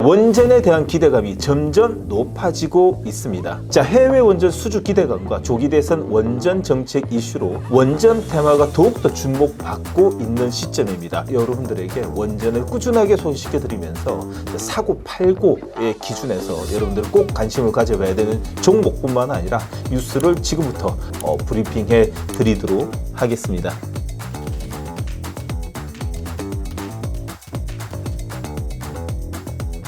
원전에 대한 기대감이 점점 높아지고 있습니다. 자, 해외 원전 수주 기대감과 조기 대선 원전 정책 이슈로 원전 테마가 더욱더 주목받고 있는 시점입니다. 여러분들에게 원전을 꾸준하게 소개시켜 드리면서 사고 팔고의 기준에서 여러분들 꼭 관심을 가져봐야 되는 종목뿐만 아니라 뉴스를 지금부터 브리핑해 드리도록 하겠습니다.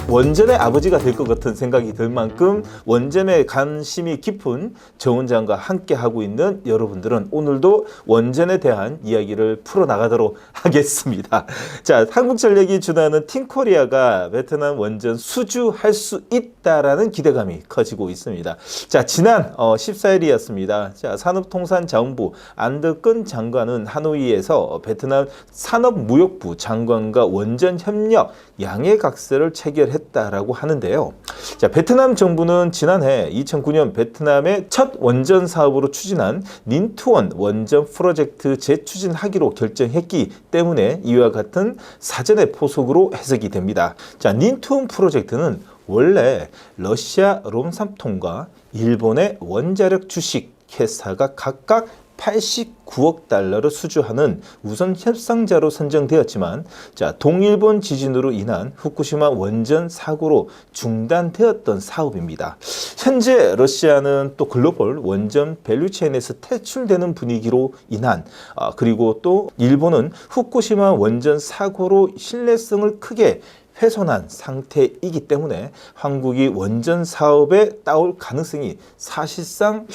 원전의 아버지가 될 것 같은 생각이 들 만큼 원전에 관심이 깊은 정 원장과 함께 하고 있는 여러분들은 오늘도 원전에 대한 이야기를 풀어나가도록 하겠습니다. 자, 한국전력이 주도하는 팀코리아가 베트남 원전 수주할 수 있다라는 기대감이 커지고 있습니다. 자, 지난 14일이었습니다. 자, 산업통상자원부 안덕근 장관은 하노이에서 베트남 산업무역부 장관과 원전 협력 양해각서를 체결했다라고 하는데요. 자, 베트남 정부는 지난해 2009년 베트남의 첫 원전 사업으로 추진한 닌투원 원전 프로젝트 재추진하기로 결정했기 때문에 이와 같은 사전의 포석으로 해석이 됩니다. 자, 닌투원 프로젝트는 원래 러시아 롬삼통과 일본의 원자력 주식 회사가 각각 89억 달러를 수주하는 우선 협상자로 선정되었지만, 자, 동일본 지진으로 인한 후쿠시마 원전 사고로 중단되었던 사업입니다. 현재 러시아는 또 글로벌 원전 밸류체인에서 퇴출되는 분위기로 인한 그리고 또 일본은 후쿠시마 원전 사고로 신뢰성을 크게 훼손한 상태이기 때문에 한국이 원전 사업에 따올 가능성이 사실상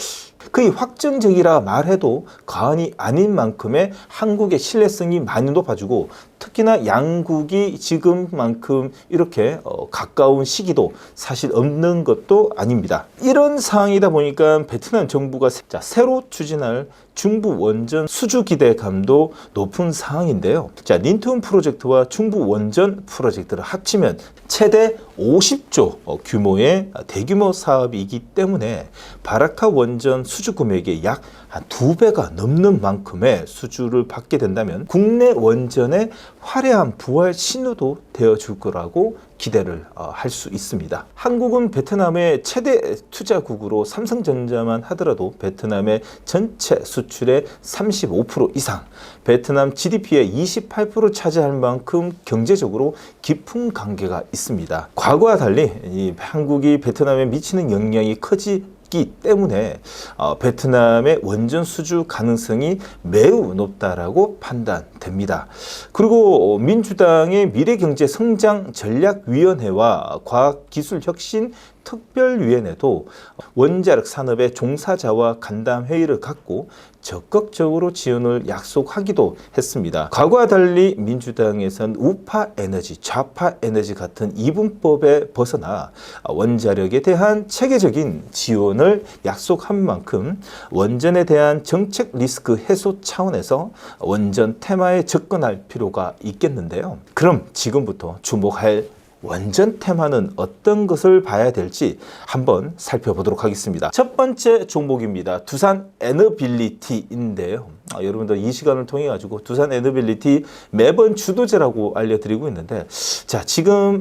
거의 확정적이라 말해도 과언이 아닌 만큼의 한국의 신뢰성이 많이 높아지고, 특히나 양국이 지금만큼 이렇게 가까운 시기도 사실 없는 것도 아닙니다. 이런 상황이다 보니까 베트남 정부가 새로 추진할 중부 원전 수주 기대감도 높은 상황인데요. 자, 닌투원 프로젝트와 중부 원전 프로젝트를 합치면 최대 50조 규모의 대규모 사업이기 때문에 바라카 원전 수주 금액의 약 2배가 넘는 만큼의 수주를 받게 된다면 국내 원전의 화려한 부활 신호도 되어줄 거라고 기대를 할 수 있습니다. 한국은 베트남의 최대 투자국으로 삼성전자만 하더라도 베트남의 전체 수출의 35% 이상, 베트남 GDP의 28% 차지할 만큼 경제적으로 깊은 관계가 있습니다. 과거와 달리 이 한국이 베트남에 미치는 영향이 커지기 때문에 베트남의 원전 수주 가능성이 매우 높다라고 판단됩니다. 그리고 민주당의 미래경제성장전략위원회와 과학기술혁신 특별위원회도 원자력 산업의 종사자와 간담회의를 갖고 적극적으로 지원을 약속하기도 했습니다. 과거와 달리 민주당에선 우파 에너지, 좌파 에너지 같은 이분법에 벗어나 원자력에 대한 체계적인 지원을 약속한 만큼 원전에 대한 정책 리스크 해소 차원에서 원전 테마에 접근할 필요가 있겠는데요. 그럼 지금부터 주목할 원전 테마는 어떤 것을 봐야 될지 한번 살펴보도록 하겠습니다. 첫 번째 종목입니다. 두산 에너빌리티인데요. 여러분들 이 시간을 통해 가지고 두산 에너빌리티 매번 주도제라고 알려드리고 있는데, 자, 지금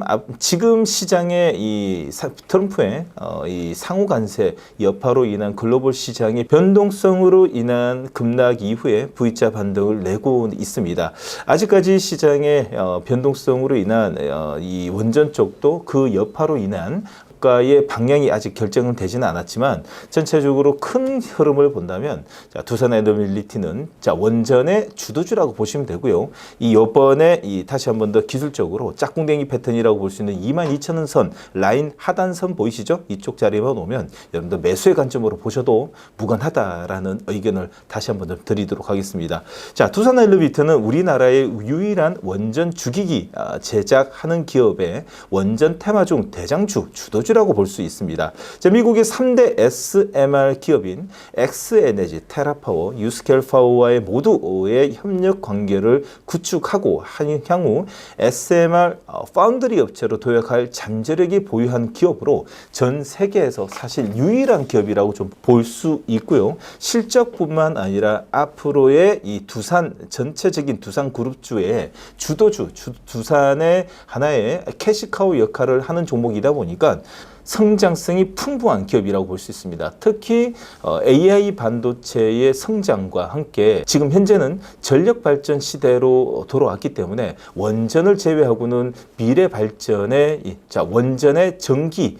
시장의 이 트럼프의 이 상호 관세 여파로 인한 글로벌 시장의 변동성으로 인한 급락 이후에 V자 반등을 내고 있습니다. 아직까지 시장의 변동성으로 인한 이 원전 쪽도 그 여파로 인한 가의 방향이 아직 결정은 되지는 않았지만 전체적으로 큰 흐름을 본다면, 자, 두산 에너빌리티는 원전의 주도주라고 보시면 되고요. 이번에 다시 한번 더 기술적으로 짝꿍댕이 패턴이라고 볼 수 있는 22,000원 선 라인 하단선 보이시죠? 이쪽 자리만 오면 여러분들 매수의 관점으로 보셔도 무관하다라는 의견을 다시 한번 더 드리도록 하겠습니다. 자, 두산 에너빌리티는 우리나라의 유일한 원전 주기기 제작하는 기업의 원전 테마 중 대장주, 주도주라고 수혜라고 볼 수 있습니다. 자, 미국의 3대 SMR 기업인 엑스에너지, 테라파워, 유스켈파워와의 모두의 협력 관계를 구축하고 향후 SMR 파운드리 업체로 도약할 잠재력이 보유한 기업으로 전 세계에서 사실 유일한 기업이라고 좀 볼 수 있고요. 실적뿐만 아니라 앞으로의 이 두산 전체적인 두산 그룹주의 주도주, 두산의 하나의 캐시카우 역할을 하는 종목이다 보니까 성장성이 풍부한 기업이라고 볼 수 있습니다. 특히 AI 반도체의 성장과 함께 지금 현재는 전력 발전 시대로 돌아왔기 때문에 원전을 제외하고는 미래 발전의 원전의 전기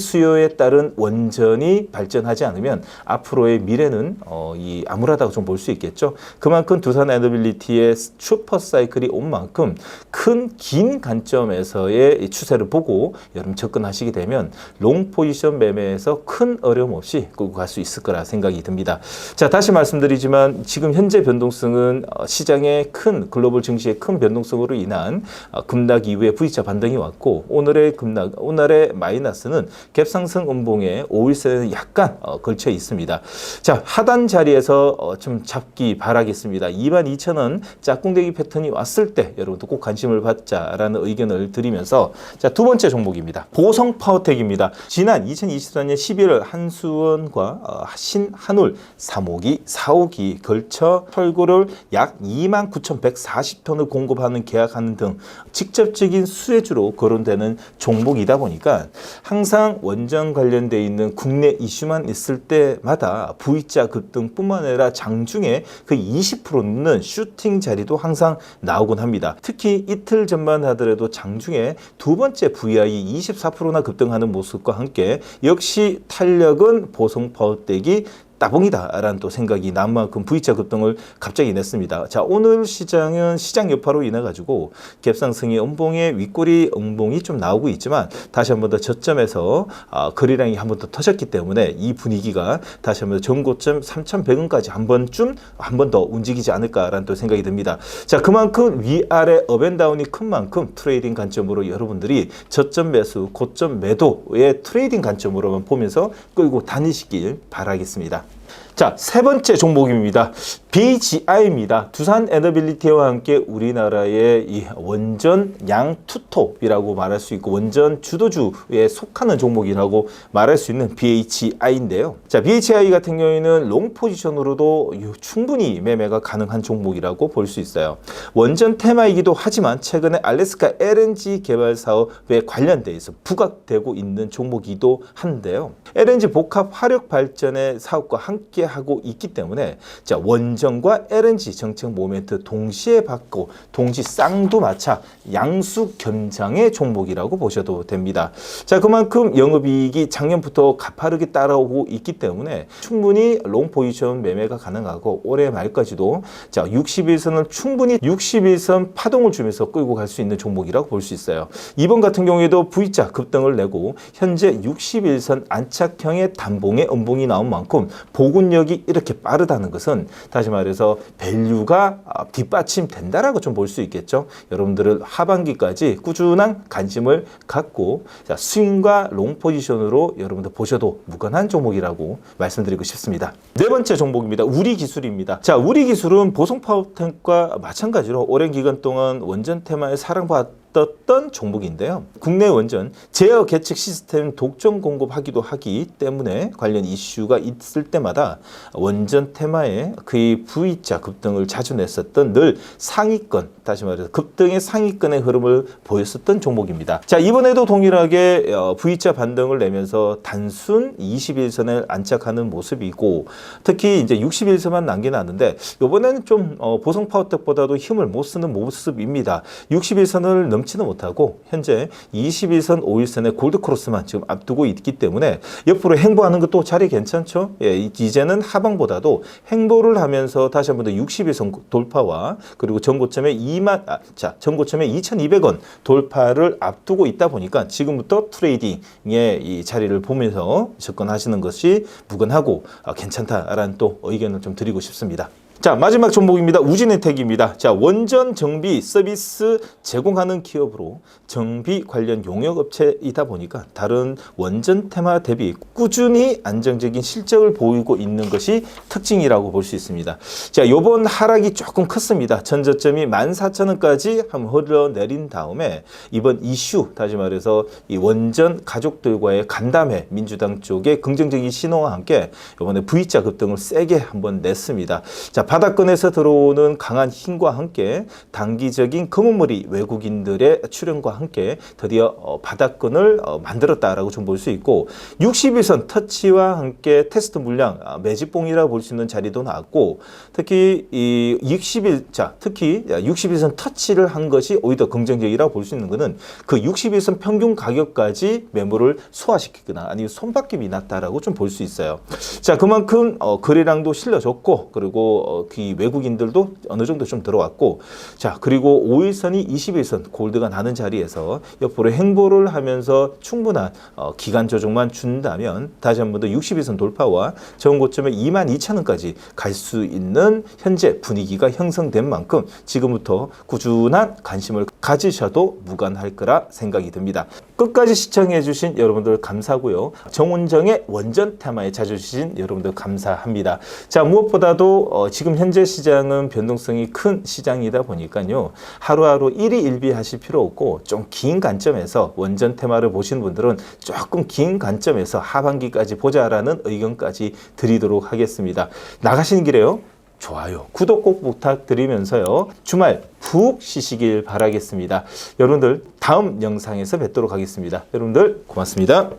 수요에 따른 원전이 발전하지 않으면 앞으로의 미래는 암울하다고 좀 볼 수 있겠죠. 그만큼 두산 에너빌리티의 슈퍼 사이클이 온 만큼 긴 관점에서의 추세를 보고 여러분 접근하시게 되면 롱 포지션 매매에서 큰 어려움 없이 끌고 갈 수 있을 거라 생각이 듭니다. 자, 다시 말씀드리지만 지금 현재 변동성은 시장의 글로벌 증시의 큰 변동성으로 인한 급락 이후에 V자 반등이 왔고 오늘의 마이너스는 갭상승 음봉에 5일선에 약간 걸쳐 있습니다. 자, 하단 자리에서 좀 잡기 바라겠습니다. 22,000원 짝꿍대기 패턴이 왔을 때 여러분도 꼭 관심을 받자라는 의견을 드리면서 자, 두 번째 종목입니다. 보성 파워텍입니다. 지난 2024년 11월 한수원과 신한울 3호기, 4호기 걸쳐 철구를 약 29,140톤을 공급하는 계약하는 등 직접적인 수혜주로 거론되는 종목이다 보니까 항상 원전 관련돼 있는 국내 이슈만 있을 때마다 V자 급등뿐만 아니라 장중에 그 20% 넘는 슈팅 자리도 항상 나오곤 합니다. 특히 이틀 전만 하더라도 장중에 두 번째 VI 24%나 급등하는 모습과 함께 역시 탄력은 보성 파워텍이 따봉이다라는 또 생각이 난 만큼 V자 급등을 갑자기 냈습니다. 자, 오늘 시장은 시장 여파로 인해 가지고 갭상승의 음봉에 윗꼬리 음봉이 좀 나오고 있지만 다시 한 번 더 저점에서 거래량이 한 번 더 터졌기 때문에 이 분위기가 다시 한 번 더 전고점 3,100원까지 한 번 더 움직이지 않을까라는 또 생각이 듭니다. 자, 그만큼 위아래 업앤다운이 큰 만큼 트레이딩 관점으로 여러분들이 저점 매수, 고점 매도의 트레이딩 관점으로만 보면서 끌고 다니시길 바라겠습니다. 자, 세 번째 종목입니다. BGI입니다. 두산 에너빌리티와 함께 우리나라의 이 원전 양투톱이라고 말할 수 있고 원전 주도주에 속하는 종목이라고 말할 수 있는 BHI인데요. 자, BHI 같은 경우에는 롱 포지션으로도 충분히 매매가 가능한 종목이라고 볼 수 있어요. 원전 테마이기도 하지만 최근에 알래스카 LNG 개발 사업에 관련돼 있어 부각되고 있는 종목이기도 한데요. LNG 복합 화력 발전의 사업과 함께 하고 있기 때문에 자, 원전과 LNG 정책 모멘트 동시에 받고 동시 쌍두마차 양수 견장의 종목이라고 보셔도 됩니다. 자, 그만큼 영업이익이 작년부터 가파르게 따라오고 있기 때문에 충분히 롱 포지션 매매가 가능하고 올해 말까지도 자, 61선을 충분히 61선 파동을 주면서 끌고 갈 수 있는 종목이라고 볼 수 있어요. 이번 같은 경우에도 V자 급등을 내고 현재 61선 안착형의 단봉의 음봉이 나온 만큼 보군력이 이렇게 빠르다는 것은 다시 말해서 밸류가 뒷받침된다라고 좀 볼 수 있겠죠. 여러분들은 하반기까지 꾸준한 관심을 갖고 자, 스윙과 롱 포지션으로 여러분들 보셔도 무관한 종목이라고 말씀드리고 싶습니다. 네 번째 종목입니다. 우리기술입니다. 자, 우리기술은 보성파워텍과 마찬가지로 오랜 기간 동안 원전 테마에 사랑받았던 종목인데요. 국내 원전 제어 계측 시스템 독점 공급하기도 하기 때문에 관련 이슈가 있을 때마다 원전 테마에 그의 V자 급등을 자주 냈었던 늘 상위권, 다시 말해서 급등의 상위권의 흐름을 보였었던 종목입니다. 자, 이번에도 동일하게 V자 반등을 내면서 단순 21선을 안착하는 모습이고 특히 이제 61선만 남겨놨는데 이번에는 좀 보성파워텍보다도 힘을 못 쓰는 모습입니다. 61선을 넘지는 못하고 현재 21선, 5일선의 골드크로스만 지금 앞두고 있기 때문에 옆으로 행보하는 것도 자리 괜찮죠? 예, 이제는 하방보다도 행보를 하면서 다시 한 번 더 61선 돌파와 그리고 전고점에 2,200원 돌파를 앞두고 있다 보니까 지금부터 트레이딩의 이 자리를 보면서 접근하시는 것이 무관하고 괜찮다라는 또 의견을 좀 드리고 싶습니다. 자, 마지막 종목입니다. 우진혜택입니다. 자, 원전 정비 서비스 제공하는 기업으로 정비 관련 용역업체이다 보니까 다른 원전 테마 대비 꾸준히 안정적인 실적을 보이고 있는 것이 특징이라고 볼 수 있습니다. 자, 이번 하락이 조금 컸습니다. 전저점이 14,000원까지 한번 흘러내린 다음에 이번 이슈, 다시 말해서 이 원전 가족들과의 간담회, 민주당 쪽의 긍정적인 신호와 함께 이번에 V자 급등을 세게 한번 냈습니다. 자, 바닥권에서 들어오는 강한 힘과 함께 단기적인 검은머리 외국인들의 출현과 함께 드디어 바닥권을 만들었다라고 좀 볼 수 있고 61선 터치와 함께 테스트 물량 매집봉이라고 볼 수 있는 자리도 나왔고 특히 이 61선 터치를 한 것이 오히려 긍정적이라고 볼 수 있는 것은 그 61선 평균 가격까지 매물을 소화시키거나 아니면 손바뀜이 났다라고 좀 볼 수 있어요. 자, 그만큼 거래량도 실려졌고 그리고 그 외국인들도 어느 정도 좀 들어왔고 자, 그리고 5일선이 21선 골드가 나는 자리에서 옆으로 행보를 하면서 충분한 기간 조정만 준다면 다시 한 번 더 61선 돌파와 전고점에 22,000원까지 갈 수 있는 현재 분위기가 형성된 만큼 지금부터 꾸준한 관심을 가지셔도 무관할 거라 생각이 듭니다. 끝까지 시청해 주신 여러분들 감사하고요. 정운정의 원전 테마에 찾아주신 여러분들 감사합니다. 자, 무엇보다도 지금 현재 시장은 변동성이 큰 시장이다 보니까요. 하루하루 일희일비하실 필요 없고 좀 긴 관점에서 원전 테마를 보시는 분들은 조금 긴 관점에서 하반기까지 보자라는 의견까지 드리도록 하겠습니다. 나가시는 길에요. 좋아요, 구독 꼭 부탁드리면서요. 주말 푹 쉬시길 바라겠습니다. 여러분들 다음 영상에서 뵙도록 하겠습니다. 여러분들 고맙습니다.